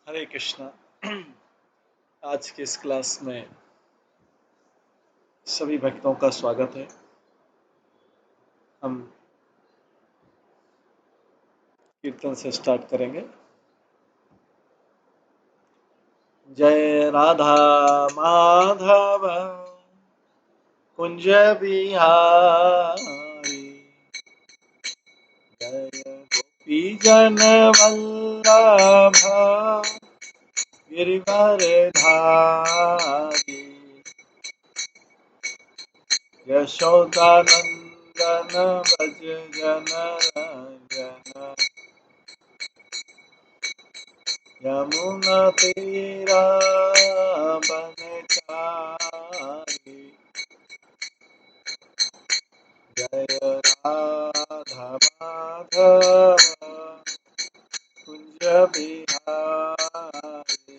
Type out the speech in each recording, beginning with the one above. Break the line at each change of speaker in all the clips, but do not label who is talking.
हरे कृष्णा। आज के इस क्लास में सभी भक्तों का स्वागत है। हम कीर्तन से स्टार्ट करेंगे। जय राधा माधव कुंज बिहारी, जय गोपी जन वल्लभ गिरिवर धारी, यशोदानंदन व्रज जन रंजन, यमुना तीरा बनचारी, जय राधा माधव कुंज बिहारी।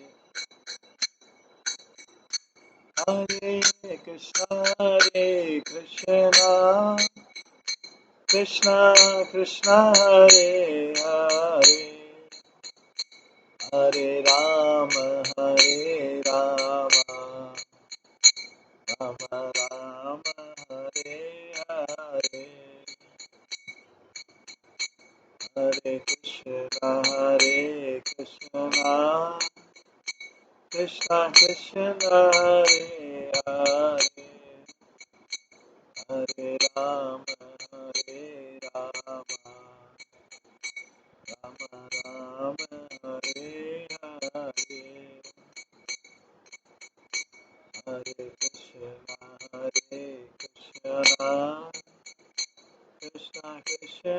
हरे कृष्ण कृष्ण कृष्ण हरे हरे, हरे राम राम राम हरे हरे, हरे कृष्ण कृष्ण कृष्ण हरे हरे, हरे राम राम राम हरे हरे, हरे कृष्ण कृष्ण कृष्ण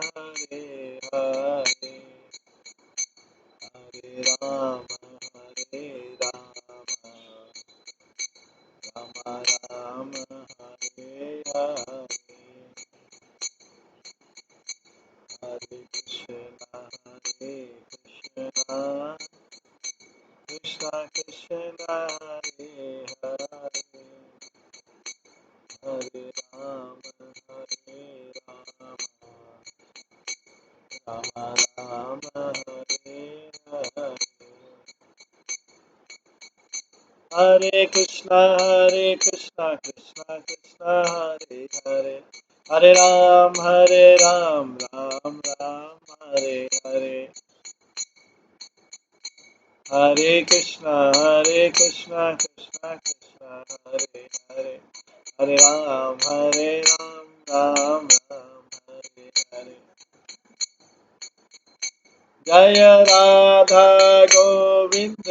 हरे हरे, हरे राम राम राम हरे हरे, हरे कृष्ण कृष्ण कृष्ण हरे हरे, हरे राम राम हरे हरे, हरे कृष्णा कृष्णा कृष्णा हरे हरे, हरे राम राम हरे हरे, हरे कृष्णा कृष्णा कृष्णा हरे हरे, हरे राम राम हरे हरे, जय राधा गोविंद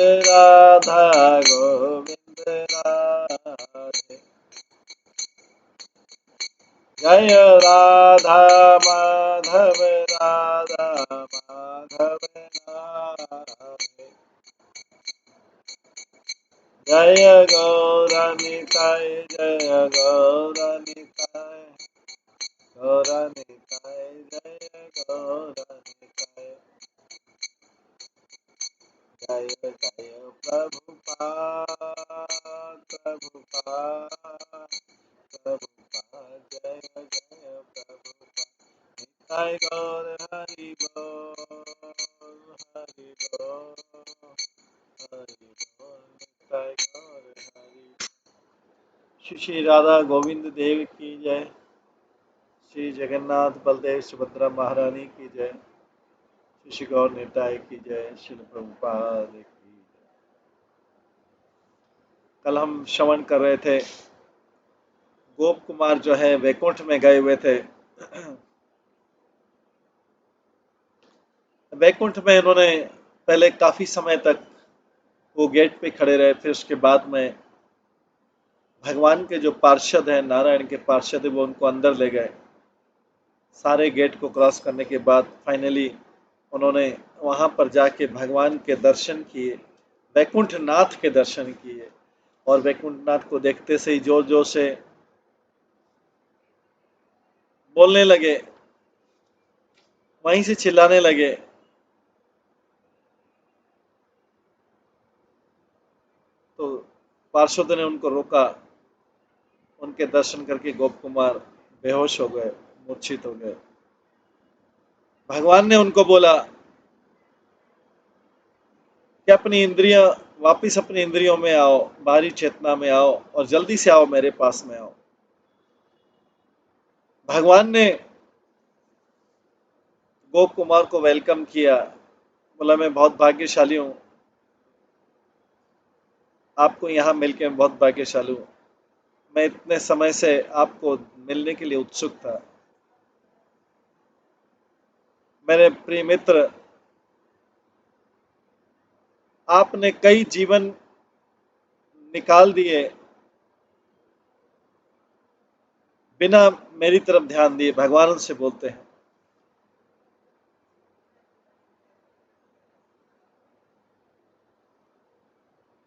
राधे, जय राधा माधव राधे, जय गौरनिताय जय गौरनिताय, जय जय प्रभुपाद, जय जय प्रभुपाद, निताय गौर हरि बोल, हरि बोल, हरि बोल, निताय गौर हरि। श्री श्री राधा गोविंद देव की जय, श्री जगन्नाथ बलदेव सुभद्रा महारानी की जय, श्री श्री गौर निताय की जय, श्री प्रभुपाद की जय। कल हम श्रवण कर रहे थे, गोप कुमार जो है वैकुंठ में गए हुए थे। वैकुंठ में इन्होंने पहले काफी समय तक वो गेट पे खड़े रहे, फिर उसके बाद में भगवान के जो पार्षद हैं, नारायण के पार्षद है, वो उनको अंदर ले गए। सारे गेट को क्रॉस करने के बाद फाइनली उन्होंने वहां पर जाके भगवान के दर्शन किए, वैकुंठ नाथ के दर्शन किए, और वैकुंठ नाथ को देखते से ही जोर जोर से बोलने लगे, वहीं से चिल्लाने लगे। तो पार्षदों ने उनको रोका, उनके दर्शन करके गोप कुमार बेहोश हो गए, मूर्छित हो गए। भगवान ने उनको बोला, कि अपनी इंद्रियां वापिस अपनी इंद्रियों में आओ, बाहरी चेतना में आओ और जल्दी से आओ, मेरे पास में आओ। भगवान ने गोप कुमार को वेलकम किया, बोला मैं बहुत भाग्यशाली हूं, आपको यहां मिलकर मैं बहुत भाग्यशाली हूं। मैं इतने समय से आपको मिलने के लिए उत्सुक था। मेरे प्रिय मित्र, आपने कई जीवन निकाल दिए बिना मेरी तरफ ध्यान दिए, भगवान उनसे बोलते हैं।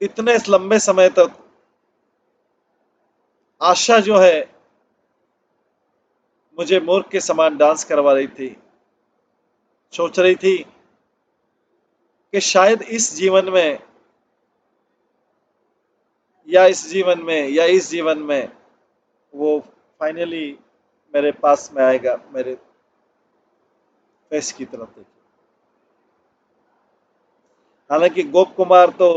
इतने इस लंबे समय तक आशा जो है मुझे मूर्ख के समान डांस करवा रही थी, सोच रही थी कि शायद इस जीवन में या इस जीवन में या इस जीवन में वो फाइनली मेरे पास में आएगा, मेरे फेस की तरफ देखिए। हालांकि गोप कुमार तो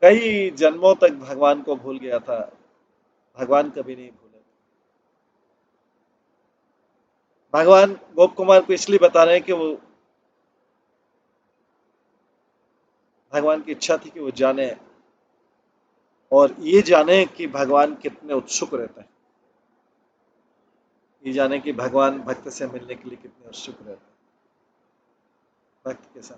कई जन्मों तक भगवान को भूल गया था, भगवान कभी नहीं भूले। भगवान गोप कुमार को इसलिए बता रहे हैं कि वो भगवान की इच्छा थी कि वो जाने और ये जाने कि भगवान कितने उत्सुक रहते हैं, ये जाने कि भगवान भक्त से मिलने के लिए कितने उत्सुक रहते हैं, भक्त के साथ।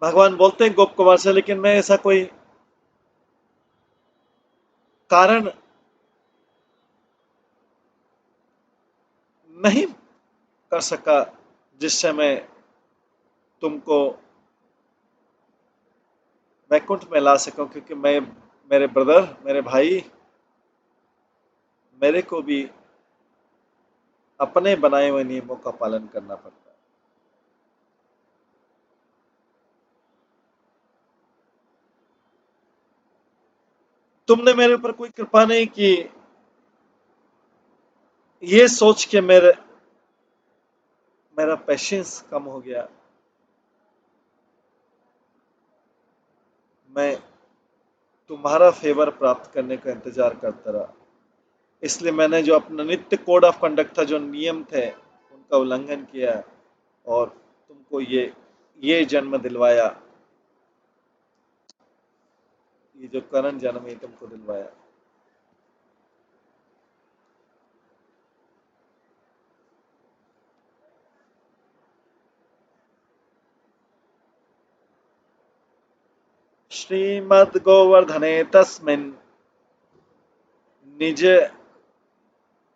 भगवान बोलते हैं गोप कुमार से, लेकिन मैं ऐसा कोई कारण नहीं कर सका जिससे मैं तुमको वैकुंठ में ला सकूं, क्योंकि मैं, मेरे ब्रदर, मेरे भाई, मेरे को भी अपने बनाए हुए नियमों का पालन करना पड़ता है। तुमने मेरे ऊपर कोई कृपा नहीं की, ये सोच के मेरा पेशेंस कम हो गया। मैं तुम्हारा फेवर प्राप्त करने का इंतजार करता रहा, इसलिए मैंने जो अपना नित्य कोड ऑफ कंडक्ट था, जो नियम थे, उनका उल्लंघन किया और तुमको ये जन्म दिलवाया, ये जो करण जन्म है तुमको दिलवाया। श्रीमद् गोवर्धने तस्मिन् निज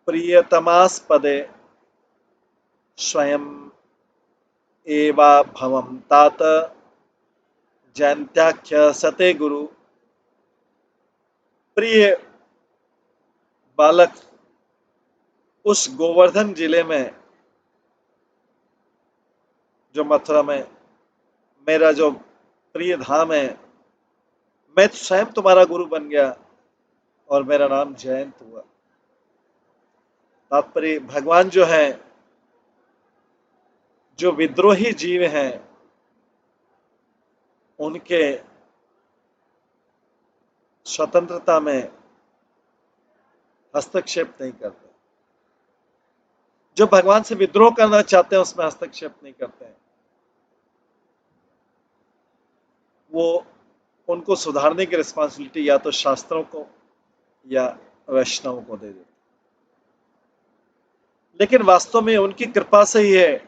प्रियतमास्पदे स्वयं एवाभवं तात जयन्त्याख्य सते गुरु। प्रिय बालक, उस गोवर्धन जिले में, जो मथुरा में मेरा जो प्रिय धाम है, मैं स्वयं तुम्हारा गुरु बन गया और मेरा नाम जयंत हुआ। तात्पर्य, भगवान जो है, जो विद्रोही जीव हैं, उनके स्वतंत्रता में हस्तक्षेप नहीं करते। जो भगवान से विद्रोह करना चाहते हैं उसमें हस्तक्षेप नहीं करते हैं। वो, उनको सुधारने की रिस्पॉन्सिबिलिटी या तो शास्त्रों को या वैष्णवों को दे देते। लेकिन वास्तव में उनकी कृपा से ही है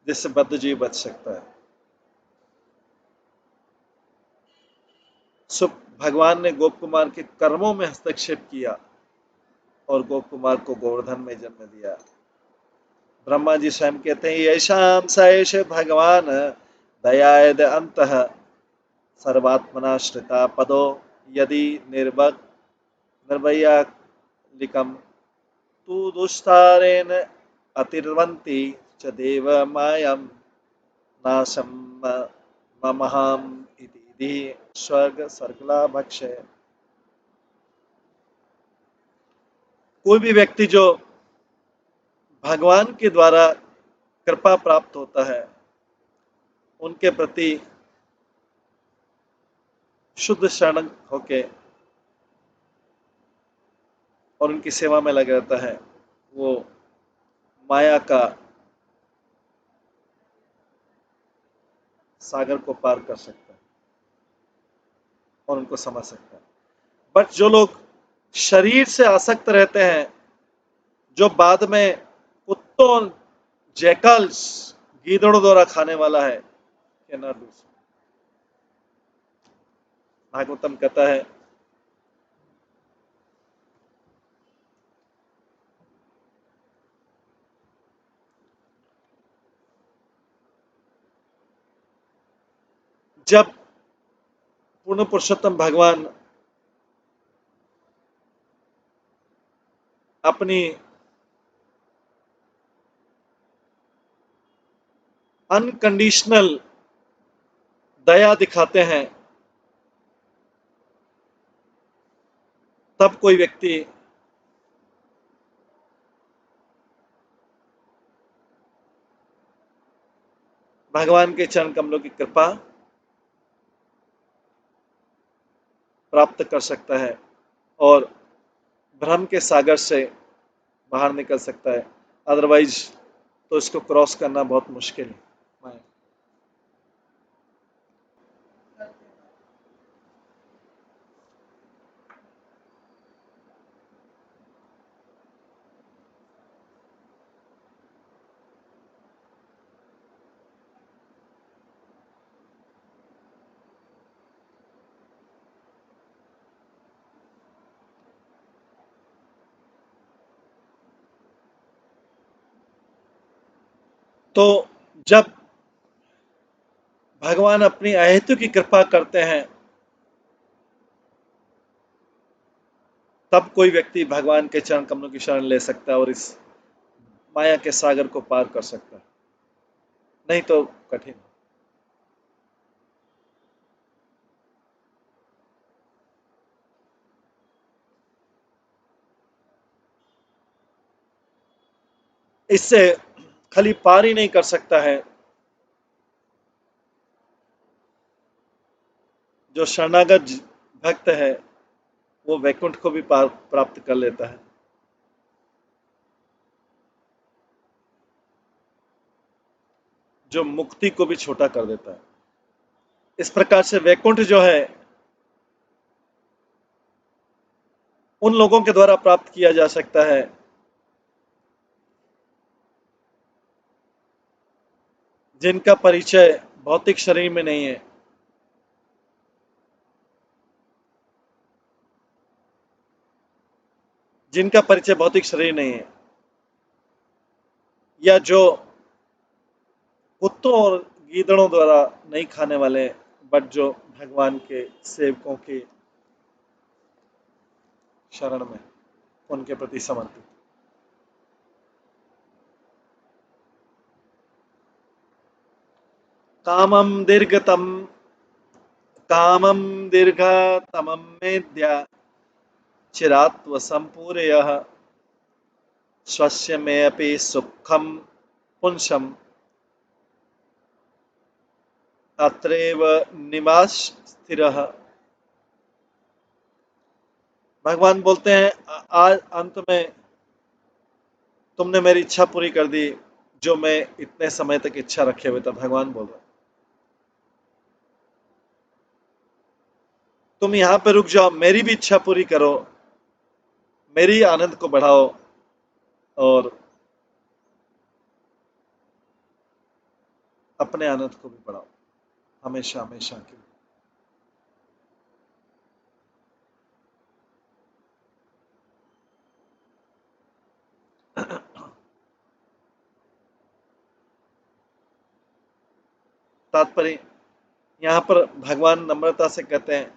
जिससे बद्ध जीव बच सकता है। सो भगवान ने गोप कुमार के कर्मों में हस्तक्षेप किया और गोप कुमार को गोवर्धन में जन्म दिया। ब्रह्मा जी स्वयं कहते हैं, येषां स एष भगवान दयाद अंत सर्वात्मनाश्रिता पदो यदि निर्वैयालिकम तु दुष्टारेण अतिर्वन्ति च देव मायम नाशम ममहम इति स्वर्ग सर्गला भक्ष्य। कोई भी व्यक्ति जो भगवान के द्वारा कृपा प्राप्त होता है उनके प्रति शुद्ध शरण होके और उनकी सेवा में लगा रहता है, वो माया का सागर को पार कर सकता है और उनको समझ सकता है। बट जो लोग शरीर से आसक्त रहते हैं, जो बाद में कुत्तों, जैकल्स, गीदड़ों द्वारा खाने वाला है, कैनॉट डू सो। भागवतम कहता है जब पूर्ण पुरुषोत्तम भगवान अपनी अनकंडीशनल दया दिखाते हैं, तब कोई व्यक्ति भगवान के चरण कमलों की कृपा प्राप्त कर सकता है और भ्रम के सागर से बाहर निकल सकता है। अदरवाइज तो इसको क्रॉस करना बहुत मुश्किल है। तो जब भगवान अपनी अहेतु की कृपा करते हैं, तब कोई व्यक्ति भगवान के चरण कमलों की शरण ले सकता है और इस माया के सागर को पार कर सकता है, नहीं तो कठिन। इससे खाली पार ही नहीं कर सकता है, जो शरणागत भक्त है वो वैकुंठ को भी पार प्राप्त कर लेता है। जो मुक्ति को भी छोटा कर देता है। इस प्रकार से वैकुंठ जो है उन लोगों के द्वारा प्राप्त किया जा सकता है जिनका परिचय भौतिक शरीर में नहीं है, जिनका परिचय भौतिक शरीर नहीं है, या जो कुत्तों और गीदड़ों द्वारा नहीं खाने वाले, बट जो भगवान के सेवकों की शरण में उनके प्रति समर्पित। कामम दीर्घतम कामम दीर्घतमं मेद्य चिरात्व संपूरयः स्वस्य मे अपि सुखम पुंसम अत्रैव निवास स्थिरः। भगवान बोलते हैं आज अंत में तुमने मेरी इच्छा पूरी कर दी, जो मैं इतने समय तक इच्छा रखे हुए था। भगवान बोल रहे तुम यहाँ पे रुक जाओ, मेरी भी इच्छा पूरी करो, मेरी आनंद को बढ़ाओ और अपने आनंद को भी बढ़ाओ हमेशा हमेशा के लिए। तात्पर्य यहाँ पर भगवान नम्रता से कहते हैं,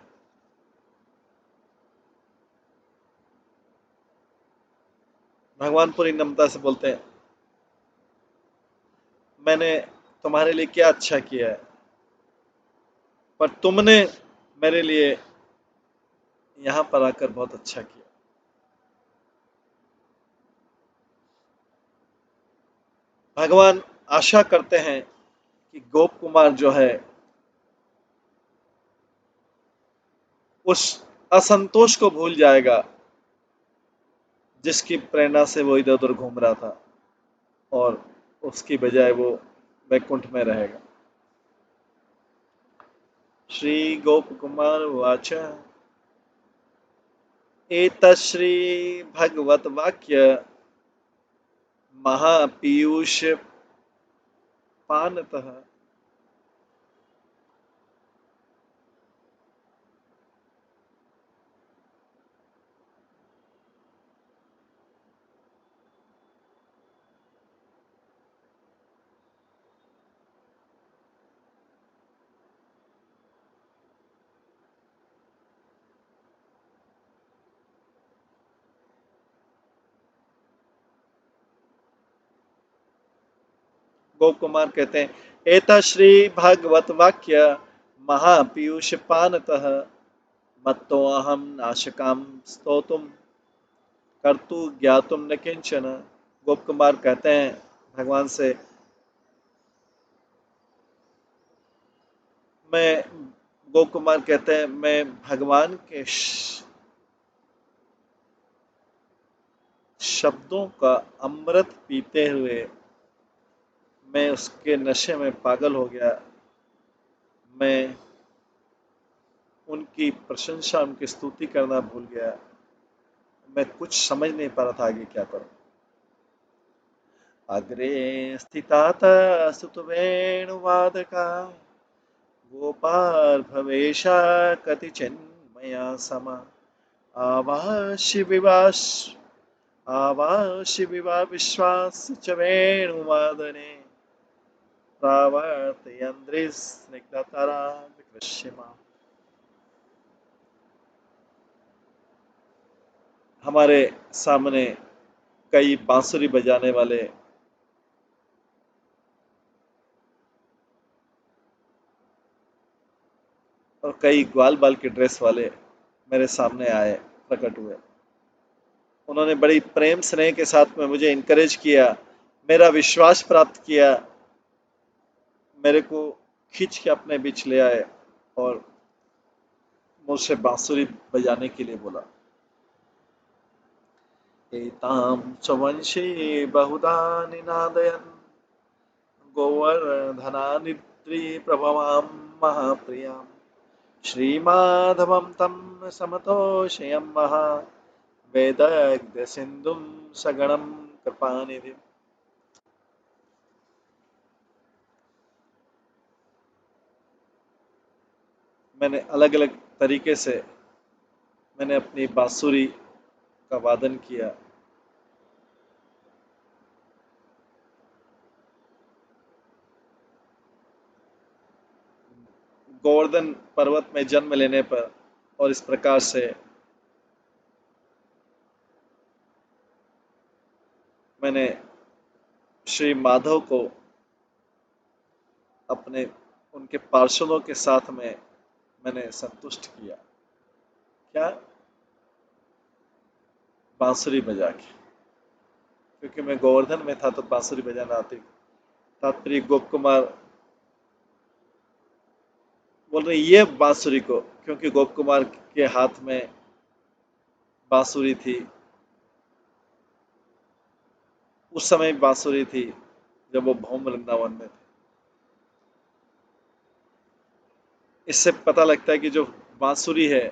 भगवान पूरी नम्रता से बोलते हैं, मैंने तुम्हारे लिए क्या अच्छा किया है, पर तुमने मेरे लिए यहाँ पर आकर बहुत अच्छा किया। भगवान आशा करते हैं कि गोप कुमार जो है उस असंतोष को भूल जाएगा जिसकी प्रेरणा से वो इधर उधर घूम रहा था, और उसकी बजाय वो वैकुंठ में रहेगा। श्री गोप कुमार वाच एतश्री भगवत वाक्य महापीयूष पानतः। गोप कुमार कहते हैं एतश्री भगवत वाक्य महापीयूष पानतः मत्तो अहम नाशकाम स्तोतुम कर्तु ज्ञातुम न किंचन। गोप कुमार कहते हैं भगवान से, मैं गोप कुमार कहते हैं मैं भगवान के शब्दों का अमृत पीते हुए मैं उसके नशे में पागल हो गया। मैं उनकी प्रशंसा, उनकी स्तुति करना भूल गया। मैं कुछ समझ नहीं पा रहा था आगे क्या करूं। अग्रे स्थितात सुतवेणुवादका गोपार्भवेशा कतिचिन्मया समा आवाश्य विवाश आवाश्य विवा विश्वास च वेणुवादने प्रावर्तयन्त्रिस्निग्धतरा विकृष्यमा। हमारे सामने कई बांसुरी बजाने वाले और कई ग्वाल बाल के ड्रेस वाले मेरे सामने आए, प्रकट हुए। उन्होंने बड़ी प्रेम स्नेह के साथ में मुझे इनकरेज किया, मेरा विश्वास प्राप्त किया, मेरे को खींच के अपने बीच ले आए और मुझसे बांसुरी बजाने के लिए बोला। एतां स्वंशी बहुधा निनादयन् गोवर्धनानिद्रि प्रभवां महाप्रियां श्रीमाधवं तं समतोषयं महा वेदज्ञ सिंधुम सगणम कृपानिधि। मैंने अलग अलग तरीके से मैंने अपनी बांसुरी का वादन किया। गोवर्धन पर्वत में जन्म लेने पर और इस प्रकार से मैंने श्री माधव को अपने उनके पार्षदों के साथ में मैंने संतुष्ट किया। क्या? बांसुरी बजा के, क्योंकि मैं गोवर्धन में था तो बांसुरी बजाना आती। तात्पर्य गोप कुमार बोल रहे ये बांसुरी को, क्योंकि गोप कुमार के हाथ में बांसुरी थी, उस समय बांसुरी थी जब वो भौम वृंदावन में थे। इससे पता लगता है कि जो बांसुरी है,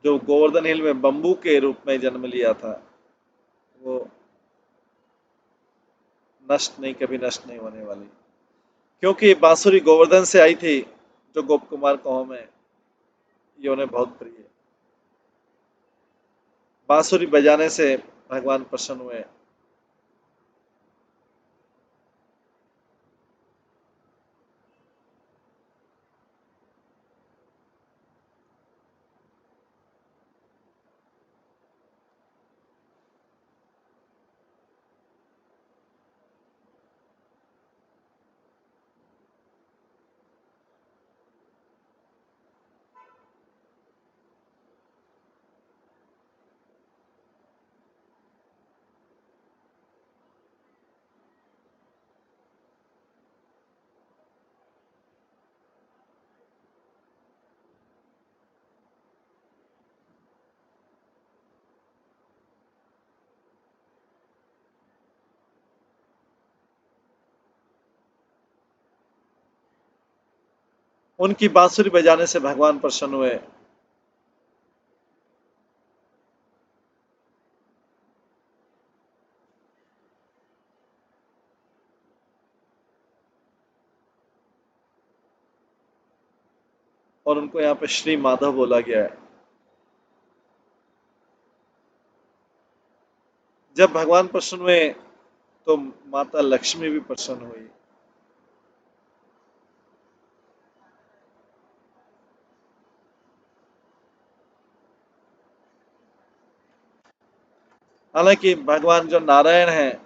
जो गोवर्धन हिल में बम्बू के रूप में जन्म लिया था, वो नष्ट नहीं, कभी नष्ट नहीं होने वाली, क्योंकि बांसुरी गोवर्धन से आई थी जो गोप कुमार कहो में ये उन्हें बहुत प्रिय है। बांसुरी बजाने से भगवान प्रसन्न हुए। उनकी बांसुरी बजाने से भगवान प्रसन्न हुए। और उनको यहाँ पे श्री माधव बोला गया है। जब भगवान प्रसन्न हुए तो माता लक्ष्मी भी प्रसन्न हुई। हालांकि भगवान जो नारायण हैं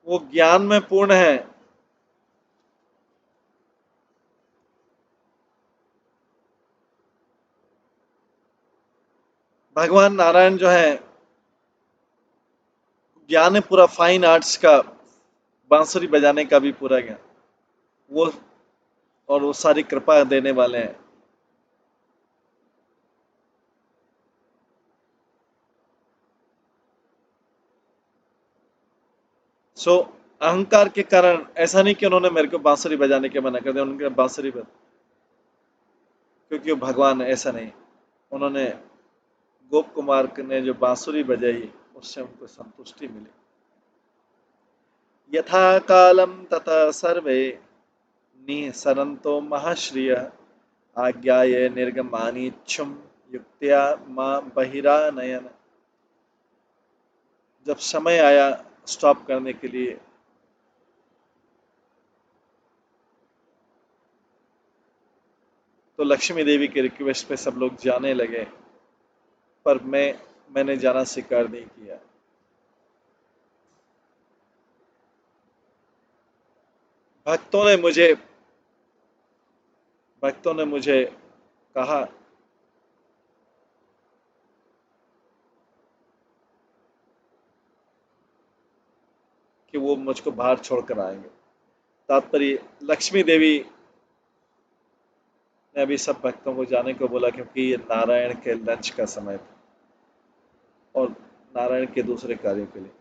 वो ज्ञान में पूर्ण है। भगवान नारायण जो है ज्ञान है पूरा, फाइन आर्ट्स का, बांसुरी बजाने का भी पूरा ज्ञान वो, और वो सारी कृपा देने वाले हैं। सो अहंकार के कारण ऐसा नहीं कि उन्होंने मेरे को बांसुरी बजाने के मना कर दिया, उनके बांसुरी बज, क्योंकि वो भगवान है, ऐसा नहीं। उन्होंने गोप कुमार ने जो बांसुरी बजाई उससे उनको संतुष्टि मिली। यथा कालम तथा सर्वे निसरन्तो महाश्रिय आज्ञाये निर्गमानिच्छुम युक्त्या मां बहिरानयन। जब समय आया स्टॉप करने के लिए तो लक्ष्मी देवी के रिक्वेस्ट पे सब लोग जाने लगे, पर मैंने जाना स्वीकार नहीं किया। भक्तों ने मुझे भक्तों ने मुझे कहा कि वो मुझको बाहर छोड़कर आएंगे। तात्पर्य, लक्ष्मी देवी ने अभी सब भक्तों को जाने को बोला, क्योंकि ये नारायण के लंच का समय था और नारायण के दूसरे कार्यों के लिए।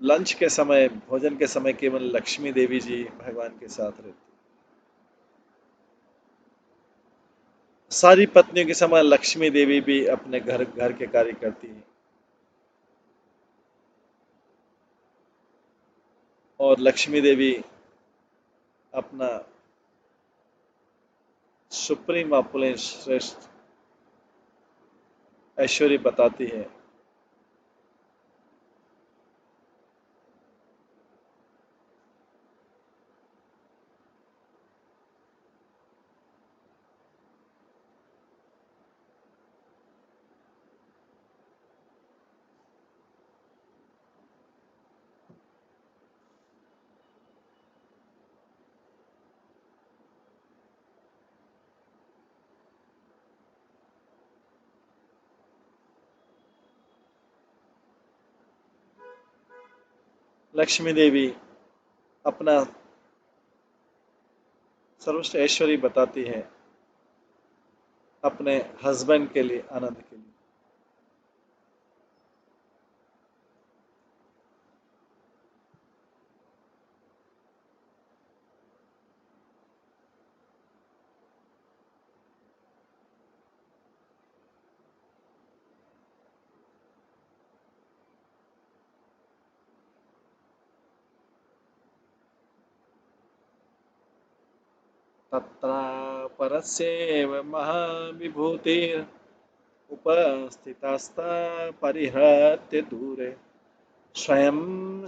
लंच के समय, भोजन के समय केवल लक्ष्मी देवी जी भगवान के साथ रहती। सारी पत्नियों के समय लक्ष्मी देवी भी अपने घर घर के कार्य करती है, और लक्ष्मी देवी अपना सुप्रीम ऑपुलेंस, श्रेष्ठ ऐश्वर्य बताती है। लक्ष्मी देवी अपना सर्वश्रेष्ठ ऐश्वर्य बताती है अपने हस्बैंड के लिए, आनंद के लिए। तत्रापरस्येव महाविभूतिः उपस्थितास्ता परिहृत्य दूरे स्वयं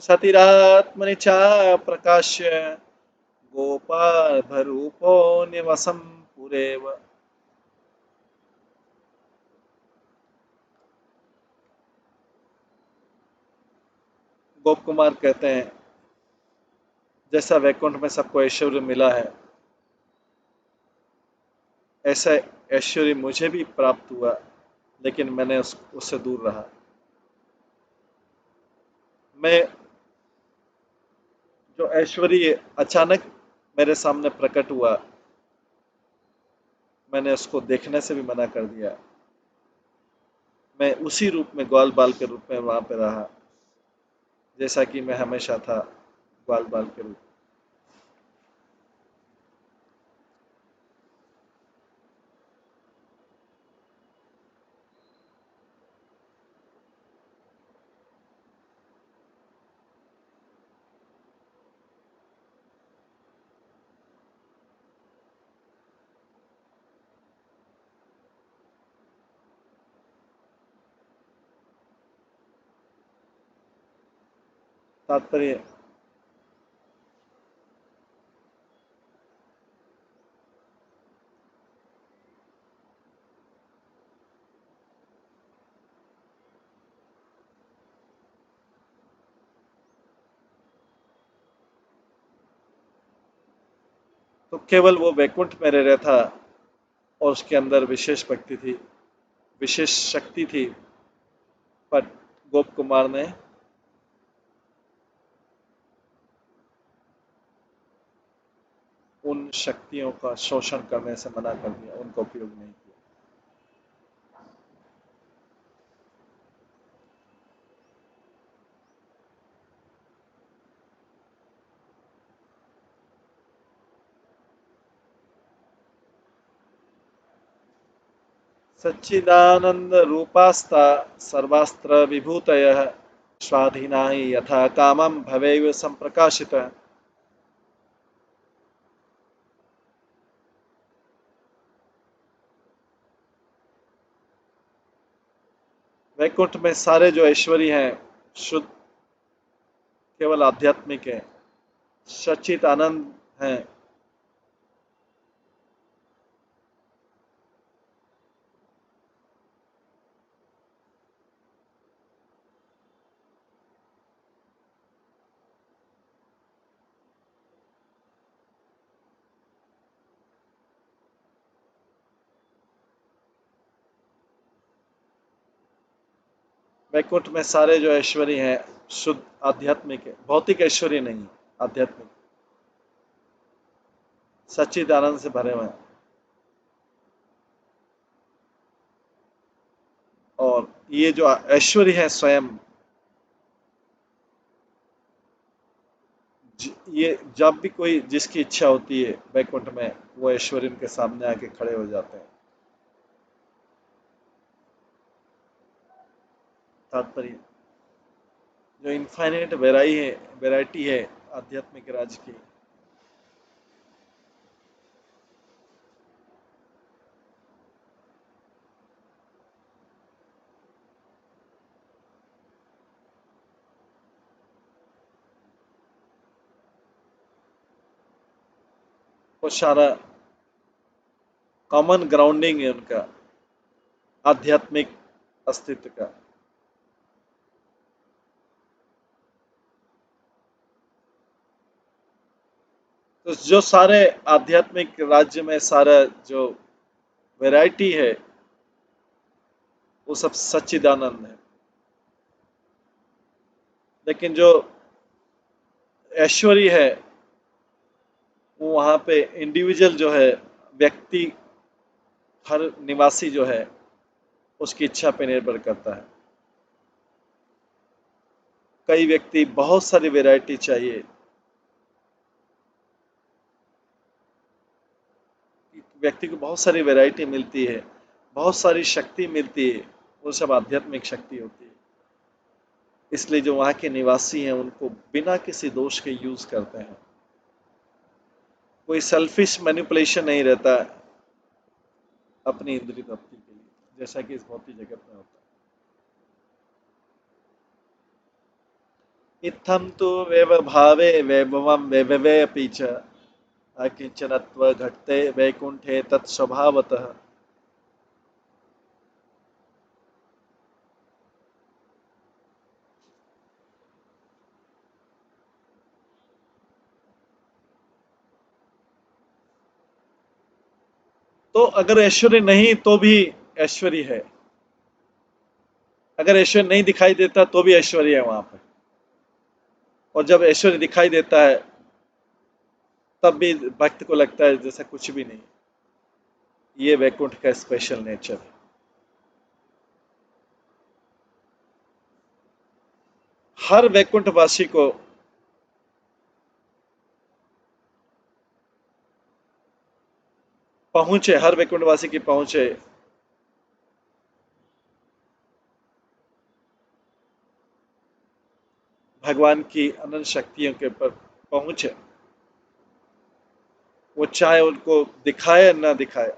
सतिरात्मनि चाप्रकाश्य गोपालरूपो निवसं पुरेव। गोप कुमार कहते हैं, जैसा वैकुंठ में सबको ऐश्वर्य मिला है, ऐसा ऐश्वर्य मुझे भी प्राप्त हुआ, लेकिन मैंने उससे दूर रहा। मैं जो ऐश्वर्य अचानक मेरे सामने प्रकट हुआ, मैंने उसको देखने से भी मना कर दिया। मैं उसी रूप में, ग्वाल बाल के रूप में वहां पे रहा। जैसा कि मैं हमेशा था ग्वाल बाल के रूप। तात्पर्य, तो केवल वो वैकुंठ में रह रहा था और उसके अंदर विशेष भक्ति थी, विशेष शक्ति थी, पर गोप कुमार ने उन शक्तियों का शोषण करने से मना कर दिया, उनका उपयोग नहीं किया। सच्चिदानंद रूपास्ता सर्वास्त्र विभूतयः स्वाधीना हि यथा कामं भवेयुः संप्रकाशितः। वैकुंठ में सारे जो ऐश्वर्य हैं शुद्ध केवल आध्यात्मिक है, सच्चित आनंद है। वैकुंठ में सारे जो ऐश्वर्य हैं शुद्ध आध्यात्मिक है, भौतिक ऐश्वर्य नहीं, आध्यात्मिक सच्चिद आनंद से भरे हुए हैं। और ये जो ऐश्वर्य है स्वयं, ये जब भी कोई जिसकी इच्छा होती है वैकुंठ में, वो ऐश्वर्य के सामने आके खड़े हो जाते हैं। तात्पर्य, जो इनफाइनाइट वैरायटी है आध्यात्मिक राज की, वो सारा कॉमन ग्राउंडिंग है उनका आध्यात्मिक अस्तित्व का। तो जो सारे आध्यात्मिक राज्य में सारा जो वैरायटी है वो सब सच्चिदानंद है। लेकिन जो ऐश्वर्य है वो वहाँ पे इंडिविजुअल जो है, व्यक्ति, हर निवासी जो है उसकी इच्छा पे निर्भर करता है। कई व्यक्ति बहुत सारी वैरायटी चाहिए, व्यक्ति को बहुत सारी वैरायटी मिलती है, बहुत सारी शक्ति मिलती है, वो सब आध्यात्मिक शक्ति होती है। इसलिए जो वहाँ के निवासी हैं उनको बिना किसी दोष के यूज करते हैं। कोई सेल्फिश मैनिपुलेशन नहीं रहता अपनी इंद्रिय तृप्ति के लिए, जैसा कि इस भौतिक जगत में होता है। इत्थम तो वैव भावे वैभवम वैभवे अपि च अकिंचनत्व घटते वैकुंठे तत्स्वभावतः। तो अगर ऐश्वर्य नहीं तो भी ऐश्वर्य है, अगर ऐश्वर्य नहीं दिखाई देता तो भी ऐश्वर्य है वहां पर, और जब ऐश्वर्य दिखाई देता है तब भी भक्त को लगता है जैसा कुछ भी नहीं। ये वैकुंठ का स्पेशल नेचर है। हर वैकुंठवासी को पहुंचे, हर वैकुंठवासी की पहुंचे, भगवान की अनंत शक्तियों के पर पहुंचे, वो चाहे उनको दिखाए ना दिखाए।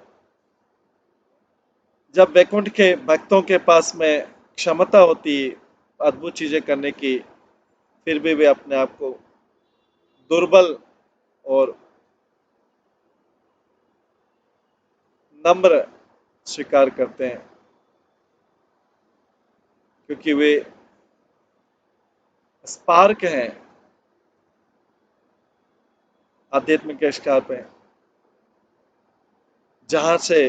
जब वैकुंठ के भक्तों के पास में क्षमता होती है अद्भुत चीजें करने की, फिर भी वे अपने आप को दुर्बल और नम्र स्वीकार करते हैं, क्योंकि वे स्पार्क हैं आध्यात्मिक स्कार्प हैं, जहां से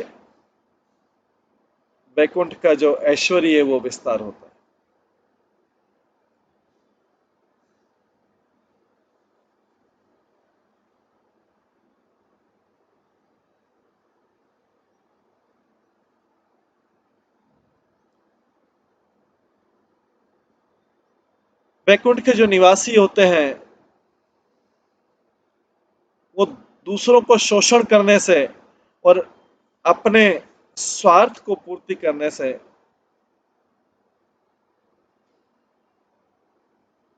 वैकुंठ का जो ऐश्वर्य है वो विस्तार होता है। वैकुंठ के जो निवासी होते हैं वो दूसरों को शोषण करने से और अपने स्वार्थ को पूर्ति करने से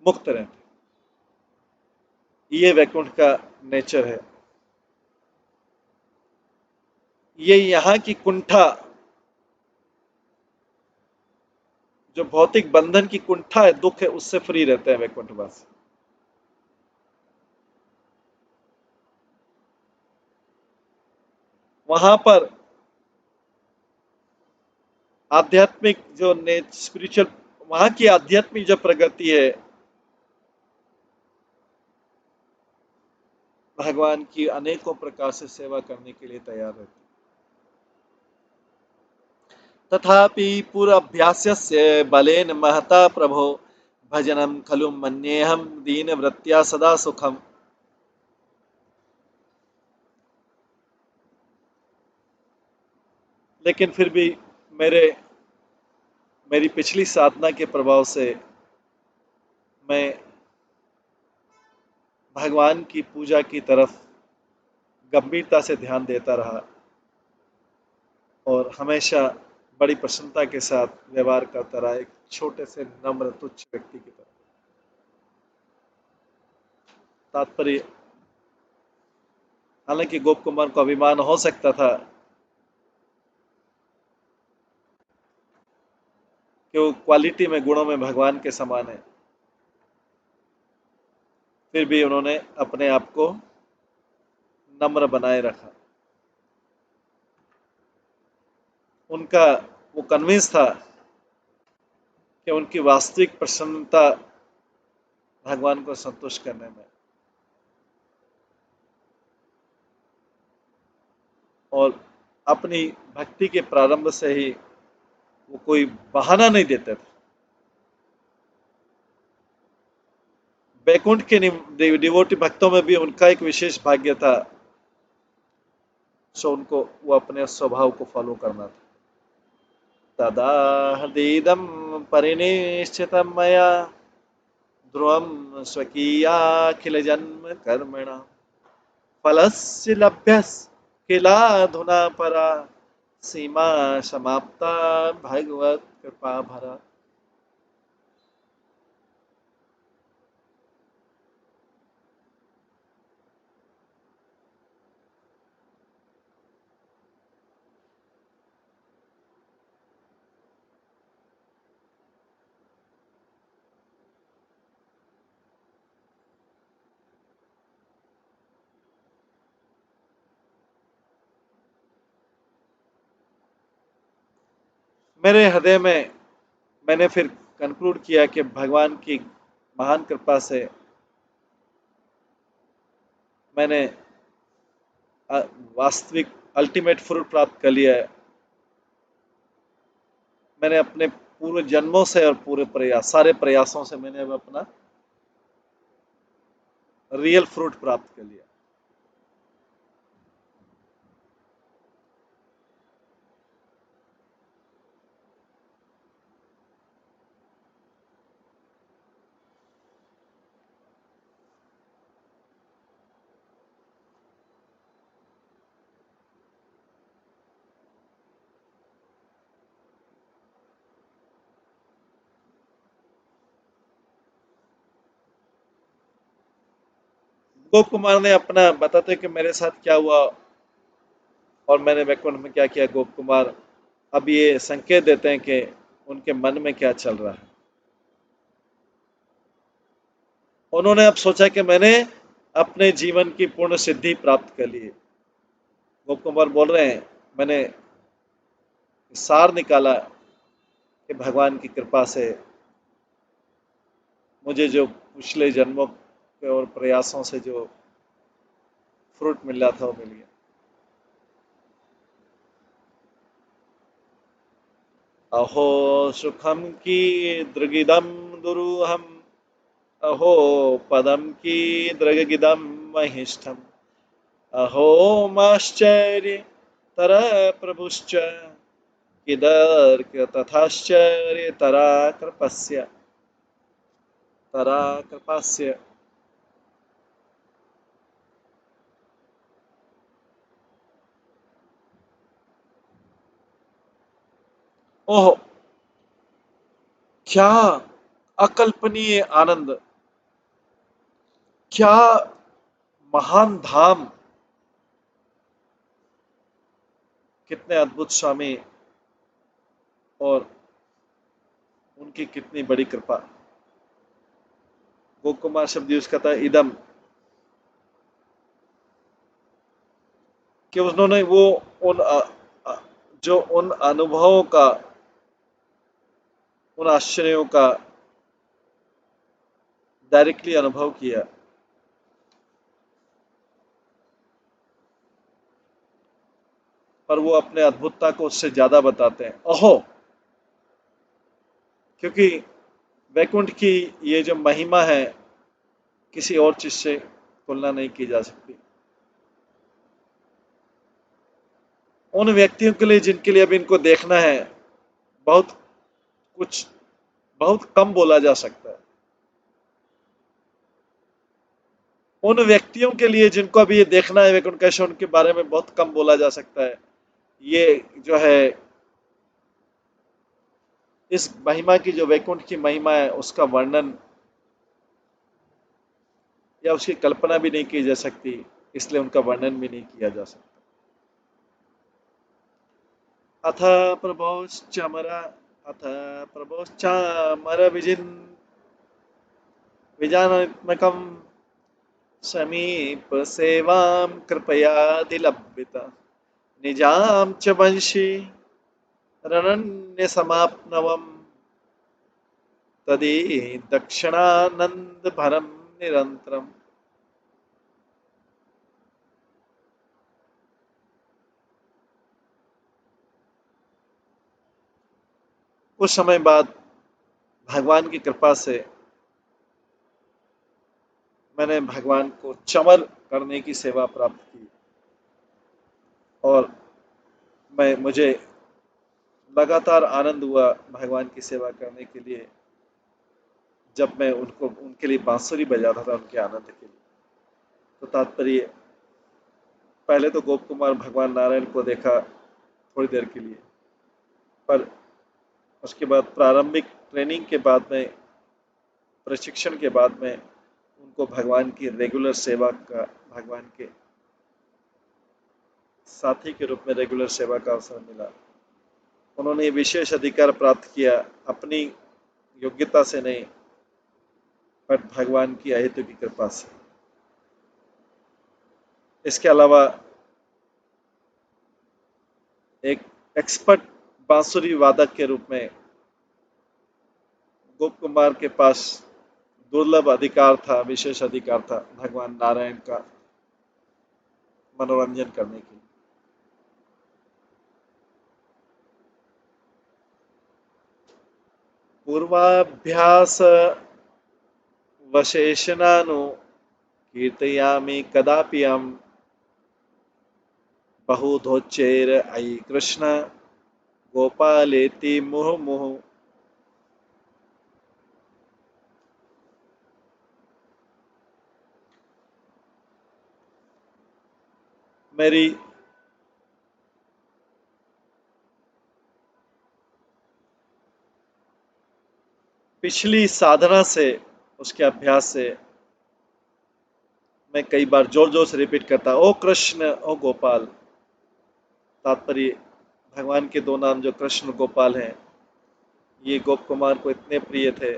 मुक्त रहते हैं। ये वैकुंठ का नेचर है। ये यहाँ की कुंठा, जो भौतिक बंधन की कुंठा है, दुख है, उससे फ्री रहते हैं वैकुंठवासी। वहां पर आध्यात्मिक जो स्पिरिचुअल, वहां की आध्यात्मिक जो प्रगति है, भगवान की अनेकों प्रकार से सेवा करने के लिए तैयार रहती है। तथापि पूर्वाभ्यासस्य बलेन महता प्रभो भजनम खलु मन्येहम दीनवृत्त्या सदा सुखम। लेकिन फिर भी मेरे मेरी पिछली साधना के प्रभाव से मैं भगवान की पूजा की तरफ गंभीरता से ध्यान देता रहा और हमेशा बड़ी प्रसन्नता के साथ व्यवहार करता रहा, एक छोटे से नम्र तुच्छ व्यक्ति की तरह। तात्पर्य, हालांकि गोप कुमार को अभिमान हो सकता था कि वो क्वालिटी में, गुणों में भगवान के समान है, फिर भी उन्होंने अपने आप को नम्र बनाए रखा। उनका वो कन्विंस था कि उनकी वास्तविक प्रसन्नता भगवान को संतुष्ट करने में, और अपनी भक्ति के प्रारंभ से ही वो कोई बहाना नहीं देते थे। बैकुंठ के डिवोटी भक्तों में भी उनका एक विशेष भाग्य था, सो उनको वो अपने स्वभाव को फॉलो करना था। तदा हृदीदम परिनिश्चितम मया ध्रुवम स्वकीयाखिल जन्म कर्मणा फलस्य लभ्यस किलाधुना परा सीमा समाप्ता भगवत कृपा भरा। मेरे हृदय में मैंने फिर कंक्लूड किया कि भगवान की महान कृपा से मैंने वास्तविक अल्टीमेट फ्रूट प्राप्त कर लिया है। मैंने अपने पूरे जन्मों से और पूरे प्रयास, सारे प्रयासों से मैंने अब अपना रियल फ्रूट प्राप्त कर लिया। गोप कुमार ने अपना बताते कि मेरे साथ क्या हुआ और मैंने वैकुंठ में क्या किया। गोप कुमार अब ये संकेत देते हैं कि उनके मन में क्या चल रहा है। उन्होंने अब सोचा कि मैंने अपने जीवन की पूर्ण सिद्धि प्राप्त कर ली है। गोप कुमार बोल रहे हैं मैंने सार निकाला कि भगवान की कृपा से मुझे जो पिछले जन्मों के और प्रयासों से जो फ्रूट मिल रहा था वो मिल गया। अहो सुखम की दृगिदम दुरूहम, अहो पदम की दृगिदम महिष्ठम, अहो माश्चर्य तर प्रभुश्च किदर तथाश्चर्य तरा कृपस्य तरा कृपास्य। ओह, क्या अकल्पनीय आनंद, क्या महान धाम, कितने अद्भुत स्वामी और उनकी कितनी बड़ी कृपा। गोप कुमार शब्द यूज करता है इदम, कि उन्होंने वो उन जो उन अनुभवों का, उन आश्चर्यों का डायरेक्टली अनुभव किया, पर वो अपने अद्भुतता को उससे ज्यादा बताते हैं। ओहो, क्योंकि वैकुंठ की ये जो महिमा है किसी और चीज से तुलना नहीं की जा सकती। उन व्यक्तियों के लिए जिनके लिए अब इनको देखना है, बहुत कुछ, बहुत कम बोला जा सकता है। उन व्यक्तियों के लिए जिनको अभी ये देखना है वैकुंठ कैसे, उनके बारे में बहुत कम बोला जा सकता है। ये जो है इस महिमा की, जो वैकुंठ की महिमा है, उसका वर्णन या उसकी कल्पना भी नहीं की जा सकती, इसलिए उनका वर्णन भी नहीं किया जा सकता। अथ प्रभोश्चमर, अथ प्रभोश्चामर विजानात्मकं समीप सेवां कृपयादिलभ्यत निजां च वंशी रणन्यसमाप्नवम् तदी दक्षिणानंदभरम निरंतरम। कुछ समय बाद भगवान की कृपा से मैंने भगवान को चमर करने की सेवा प्राप्त की और मैं मुझे लगातार आनंद हुआ भगवान की सेवा करने के लिए, जब मैं उनको उनके लिए बांसुरी बजाता था उनके आनंद के लिए। तो तात्पर्य, पहले तो गोप कुमार भगवान नारायण को देखा थोड़ी देर के लिए, पर उसके बाद प्रारंभिक ट्रेनिंग के बाद में, प्रशिक्षण के बाद में उनको भगवान की रेगुलर सेवा का, भगवान के साथी के रूप में रेगुलर सेवा का अवसर मिला। उन्होंने ये विशेष अधिकार प्राप्त किया अपनी योग्यता से नहीं, पर भगवान की अहेतु की कृपा से। इसके अलावा एक एक्सपर्ट बांसुरी वादक के रूप में गोप कुमार के पास दुर्लभ अधिकार था, विशेष अधिकार था भगवान नारायण का मनोरंजन करने के लिए। पूर्वाभ्यास वशेषणानु कीर्तयामि कदापि हम बहुधोच्चैर अयि कृष्ण गोपालेति मुहुर्मुहुः। मेरी पिछली साधना से, उसके अभ्यास से मैं कई बार जोर जोर से रिपीट करता, ओ कृष्ण ओ गोपाल। तात्पर्य, भगवान के दो नाम जो कृष्ण गोपाल हैं, ये गोप कुमार को इतने प्रिय थे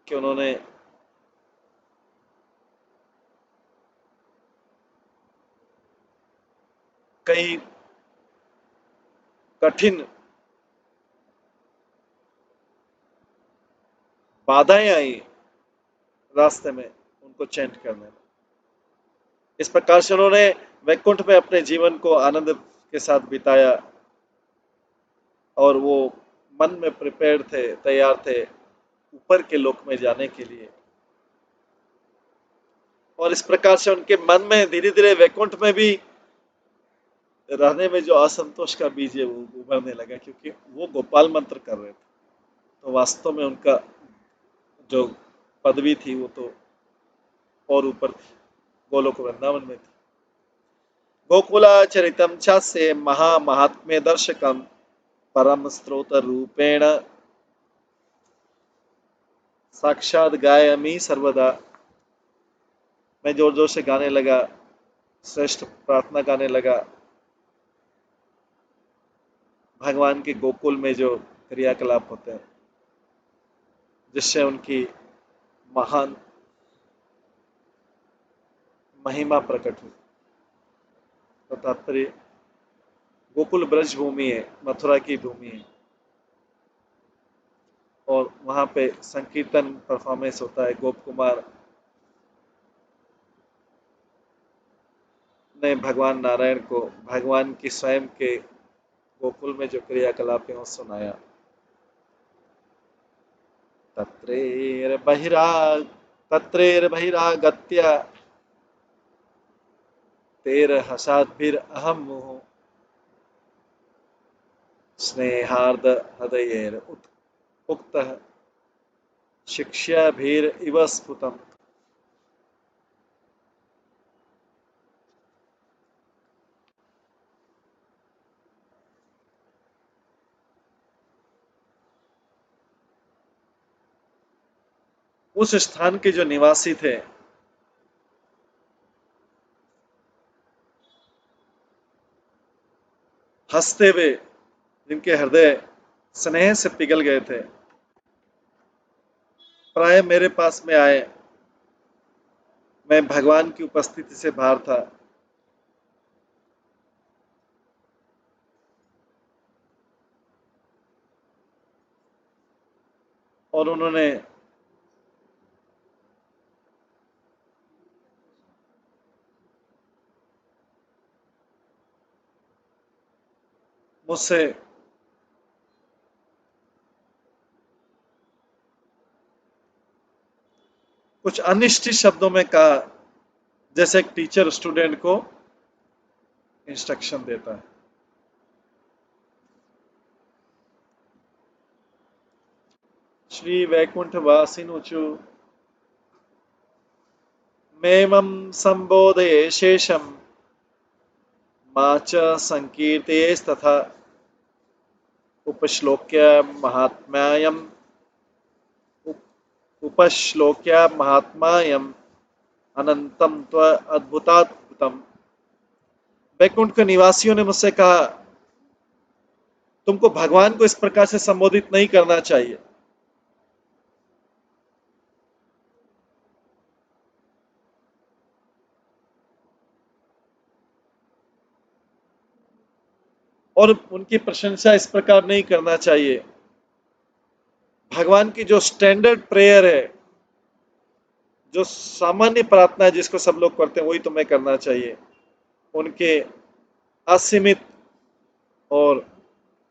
कि उन्होंने कई कठिन बाधाएं आई रास्ते में उनको चैंट करने में। इस प्रकार से उन्होंने वैकुंठ में अपने जीवन को आनंद के साथ बिताया और वो मन में प्रिपेयर्ड थे, तैयार थे ऊपर के लोक में जाने के लिए। और इस प्रकार से उनके मन में धीरे धीरे वैकुंठ में भी रहने में जो असंतोष का बीज है वो उभरने लगा, क्योंकि वो गोपाल मंत्र कर रहे थे। तो वास्तव में उनका जो पदवी थी वो तो और ऊपर थी, गोलोक वृंदावन में थी। गोकुलाचरितम चास्य महामहात्म्य दर्शकम परम स्रोत रूपेण साक्षात गायमी सर्वदा। मैं जोर जोर से गाने लगा, श्रेष्ठ प्रार्थना गाने लगा। भगवान के गोकुल में जो क्रियाकलाप होते हैं जिससे उनकी महान महिमा प्रकट हुई। तो तात्पर्य, गोकुल ब्रज भूमि है, मथुरा की भूमि है, और वहां पे संकीर्तन परफॉर्मेंस होता है। गोप कुमार ने भगवान नारायण को भगवान की स्वयं के गोकुल में जो क्रियाकलाप है वो सुनाया। तत्रेर बहिरागत्य तेर हसाद्भिर अहम मुहु स्नेहार्द हृदयेर उक्तः शिक्ष्याभिर इव स्फुटम। उस स्थान के जो निवासी थे हंसते हुए, जिनके हृदय स्नेह से पिघल गए थे, प्राय मेरे पास में आए। मैं भगवान की उपस्थिति से बाहर था। और उन्होंने मुझसे कुछ अनिश्चित शब्दों में कहा, जैसे एक टीचर स्टूडेंट को इंस्ट्रक्शन देता है। श्री वैकुंठ वासिनुचु मेमं संबोधये शेषम मा च संकीर्तयेस्तथा उपश्लोक्य महात्म्यम उपश्लोक्य महात्म्यम अनंतम त्व अद्भुताद्भुतम। वैकुंठ के निवासियों ने मुझसे कहा, तुमको भगवान को इस प्रकार से संबोधित नहीं करना चाहिए। और उनकी प्रशंसा इस प्रकार नहीं करना चाहिए। भगवान की जो स्टैंडर्ड प्रेयर है, जो सामान्य प्रार्थना है जिसको सब लोग करते हैं, वही तुम्हें करना चाहिए। उनके असीमित और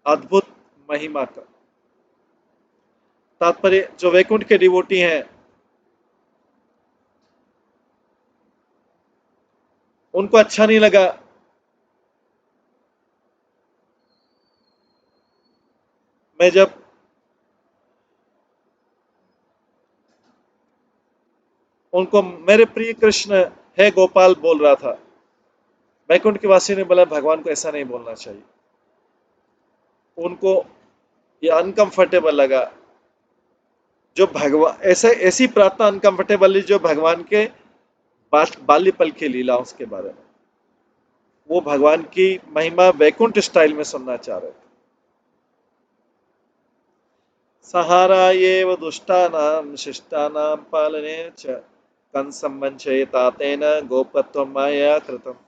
अद्भुत महिमा का तात्पर्य, जो वैकुंठ के डिवोटी हैं उनको अच्छा नहीं लगा। मैं जब उनको मेरे प्रिय कृष्ण है गोपाल बोल रहा था, वैकुंठ के वासी ने बोला भगवान को ऐसा नहीं बोलना चाहिए। उनको ये अनकंफर्टेबल लगा। जो भगवान ऐसे ऐसी प्रार्थना अनकंफर्टेबल है जो भगवान के बाल्य पल की लीलाओं के बारे में। वो भगवान की महिमा वैकुंठ स्टाइल में सुनना चाह रहे थे। सहारायेव दुष्टानां शिष्टानां पालने च कंसं वंचयिता तेन गोपत्वं मया कृतम्।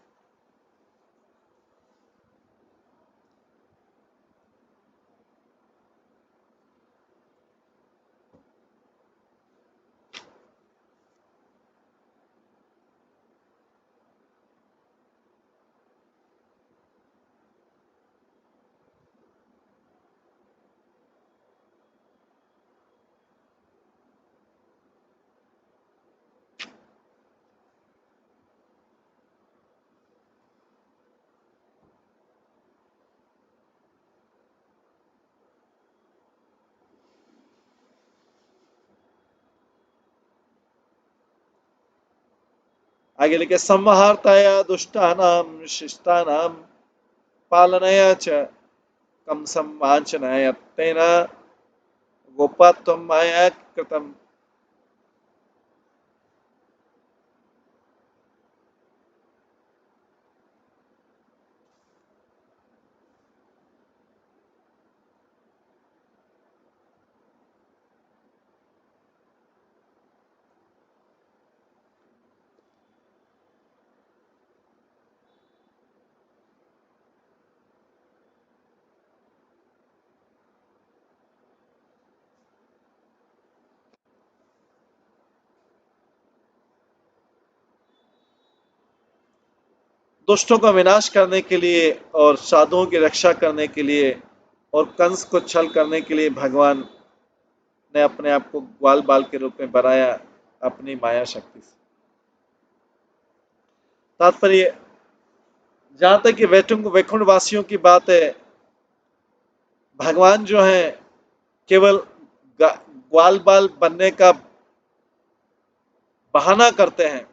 आगे लिखे संहारताया दुष्टानां शिष्टानां पालनया च कंसं वाञ्छनया तेन गोपत्वं मया कृतम्। दुष्टों का विनाश करने के लिए और साधुओं की रक्षा करने के लिए और कंस को छल करने के लिए भगवान ने अपने आप को ग्वाल बाल के रूप में बनाया अपनी माया शक्ति से। तात्पर्य, जहां तक कि वैकुंठ वासियों की बात है, भगवान जो है केवल ग्वाल बाल बनने का बहाना करते हैं।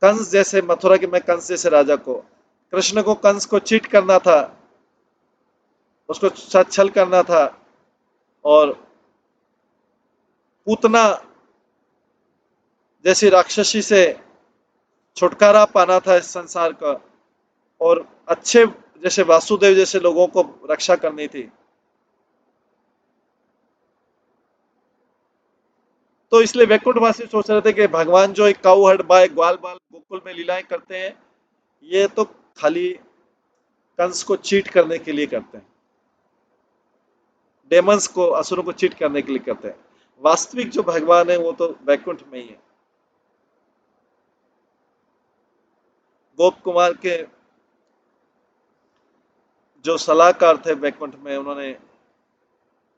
कंस जैसे, मथुरा के में कंस जैसे राजा को, कृष्ण को कंस को चीट करना था, उसको छल करना था और पूतना जैसी राक्षसी से छुटकारा पाना था इस संसार का, और अच्छे जैसे वासुदेव जैसे लोगों को रक्षा करनी थी। तो इसलिए वैकुंठवासी सोच रहे थे कि भगवान जो एक काऊ हड बाय ग्वाल बाल गोकुल में लीलाएं करते हैं, ये तो खाली कंस को चीट करने के लिए करते हैं, डेमंस को, असुरों को चीट करने के लिए करते हैं। वास्तविक जो भगवान है वो तो वैकुंठ में ही है। गोप कुमार के जो सलाहकार थे वैकुंठ में, उन्होंने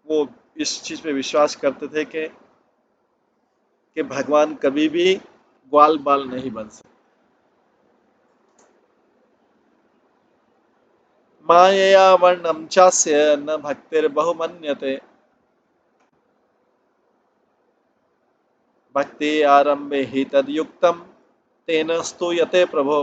वो इस चीज पे विश्वास करते थे कि भगवान कभी भी ग्वाल बाल नहीं बन सकते। मायया वर्णम चास्य न भक्तिर्बहुमन्यते भक्ति आरंभे हि तद्युक्तम तेन स्तूयते प्रभो।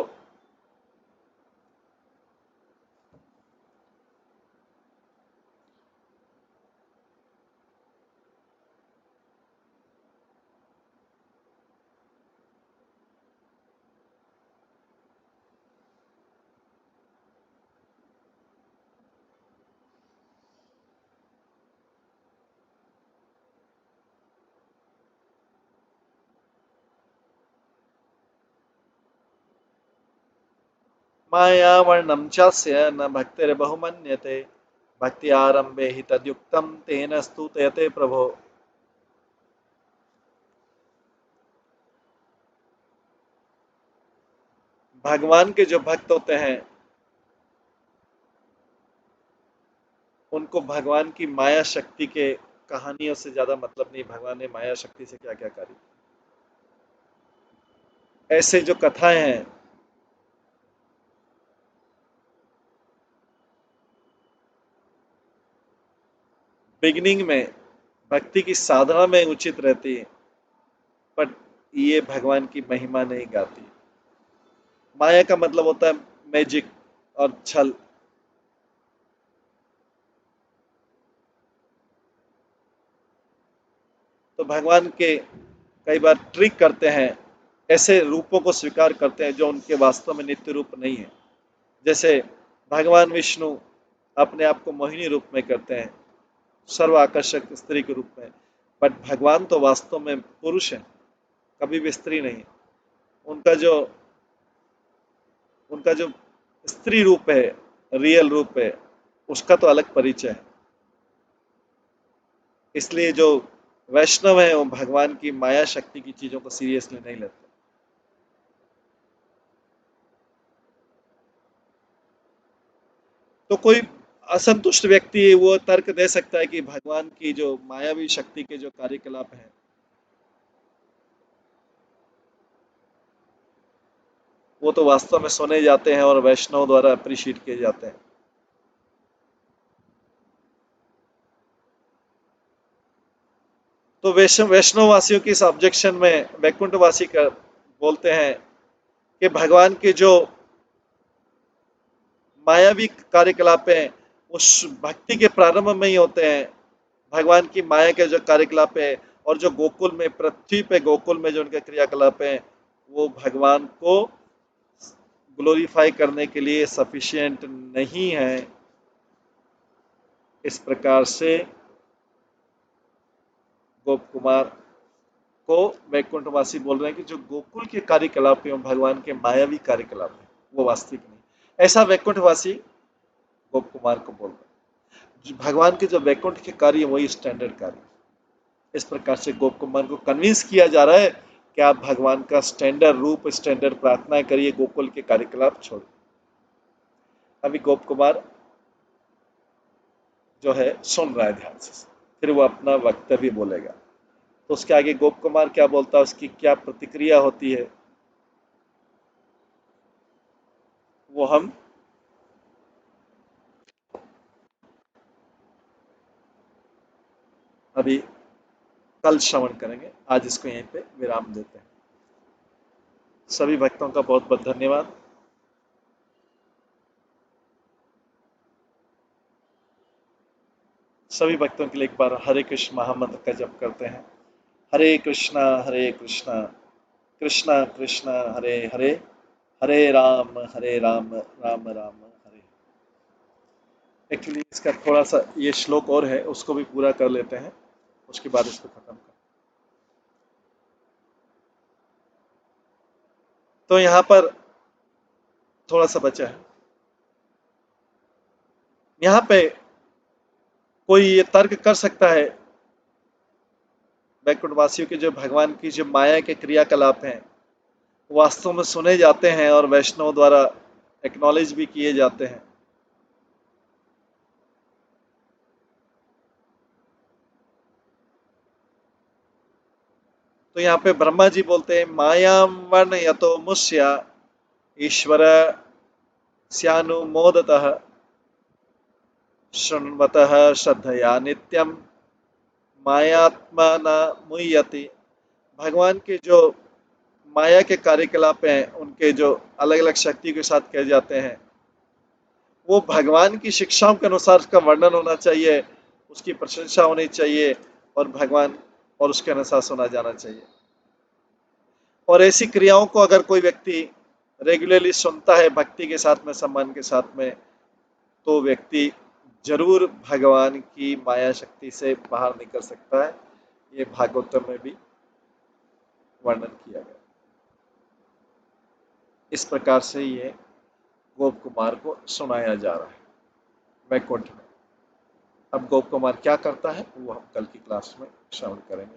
माया वर्णम चास्य न भक्तिर्बहुमन्यते भक्ति आरंभे हि तद्युक्तम तेन स्तुत्यते प्रभो। भगवान के जो भक्त होते हैं, उनको भगवान की माया शक्ति के कहानियों से ज्यादा मतलब नहीं, भगवान ने माया शक्ति से क्या क्या कार्य। ऐसे जो कथाएं हैं, बिगिनिंग में भक्ति की साधना में उचित रहती है, पर ये भगवान की महिमा नहीं गाती। माया का मतलब होता है मैजिक और छल। तो भगवान के कई बार ट्रिक करते हैं ऐसे रूपों को स्वीकार करते हैं जो उनके वास्तव में नित्य रूप नहीं है। जैसे भगवान विष्णु अपने आप को मोहिनी रूप में करते हैं, सर्व आकर्षक स्त्री के रूप में, बट भगवान तो वास्तव में पुरुष है, कभी भी स्त्री नहीं। उनका जो उनका जो स्त्री रूप है, रियल रूप है, उसका तो अलग परिचय है। इसलिए जो वैष्णव है वो भगवान की माया शक्ति की चीजों को सीरियसली नहीं लेते। तो कोई असंतुष्ट व्यक्ति वो तर्क दे सकता है कि भगवान की जो मायावी शक्ति के जो कार्यकलाप हैं वो तो वास्तव में सुने जाते हैं और वैष्णव द्वारा अप्रिशिएट किए जाते हैं। तो वैष्णव वासियों की इस ऑब्जेक्शन में वैकुंठवासी का बोलते हैं कि भगवान के जो मायावी कार्यकलाप हैं उस भक्ति के प्रारंभ में ही होते हैं। भगवान की माया के जो कार्यकलाप है और जो गोकुल में, पृथ्वी पे गोकुल में जो उनके क्रियाकलाप हैं वो भगवान को ग्लोरीफाई करने के लिए सफिशिएंट नहीं है। इस प्रकार से गोप कुमार को वैकुंठवासी बोल रहे हैं कि जो गोकुल के कार्यकलाप है भगवान के मायावी कार्यकलाप है, वो वास्तविक नहीं। ऐसा वैकुंठवासी गोप कुमार को बोल रहे हैं। भगवान के जो वैकुंठ के कार्य वही स्टैंडर्ड कार्य। इस प्रकार से गोप कुमार को कन्विंस किया जा रहा है कि आप भगवान का स्टैंडर्ड रूप, स्टैंडर्ड प्रार्थना करिए, गोकुल के कार्यकलाप छोड़िए। अभी गोप कुमार जो है सुन रहा है ध्यान से, फिर वो अपना वक्तव्य बोलेगा। तो उसके आगे गोप कुमार क्या बोलता है, उसकी क्या प्रतिक्रिया होती है, वो हम अभी कल श्रवण करेंगे। आज इसको यहीं पे विराम देते हैं। सभी भक्तों का बहुत बहुत धन्यवाद। सभी भक्तों के लिए एक बार हरे कृष्ण महामंत्र का जप करते हैं। हरे कृष्णा कृष्णा कृष्णा हरे हरे, हरे राम राम राम हरे। एक्चुअली इसका थोड़ा सा ये श्लोक और है, उसको भी पूरा कर लेते हैं, उसके बाद इसको खत्म कर। तो यहाँ पर थोड़ा सा बचा है। यहाँ पे कोई ये तर्क कर सकता है वैकुंठवासियों के जो भगवान की जो माया के क्रियाकलाप हैं वास्तव में सुने जाते हैं और वैष्णव द्वारा एक्नॉलेज भी किए जाते हैं। तो यहाँ पे ब्रह्मा जी बोलते हैं मायाम वर्ण यतो मुष्या ईश्वर स्यानुमोदतः शृण्वतः श्रद्धया नित्यम मायात्मा न मुह्यति। भगवान के जो माया के कार्यकलाप हैं उनके जो अलग अलग शक्ति के साथ किए जाते हैं वो भगवान की शिक्षाओं के अनुसार उसका वर्णन होना चाहिए, उसकी प्रशंसा होनी चाहिए और भगवान और उसके अनुसार सुना जाना चाहिए। और ऐसी क्रियाओं को अगर कोई व्यक्ति रेगुलरली सुनता है भक्ति के साथ में, सम्मान के साथ में, तो व्यक्ति जरूर भगवान की माया शक्ति से बाहर निकल सकता है। ये भागवतम में भी वर्णन किया गया। इस प्रकार से ये गोप कुमार को सुनाया जा रहा है वैकुंठ में। अब गोप कुमार क्या करता है वो हम कल की क्लास में श्रवण करेंगे।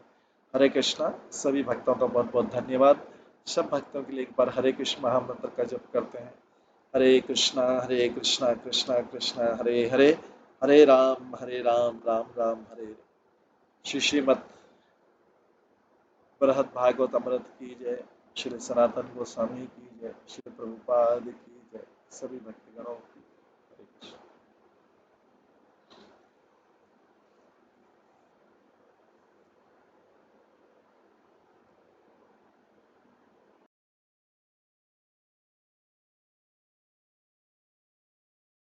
हरे कृष्णा। सभी भक्तों का बहुत बहुत धन्यवाद। सब भक्तों के लिए एक बार हरे कृष्ण महामंत्र का जप करते हैं। हरे कृष्णा कृष्णा कृष्णा हरे हरे, हरे राम राम हरे हरे। श्री श्रीमद बृहद भागवत अमृत की जय। श्री सनातन गोस्वामी की जय। श्री प्रभुपाद की जय। सभी भक्तगणों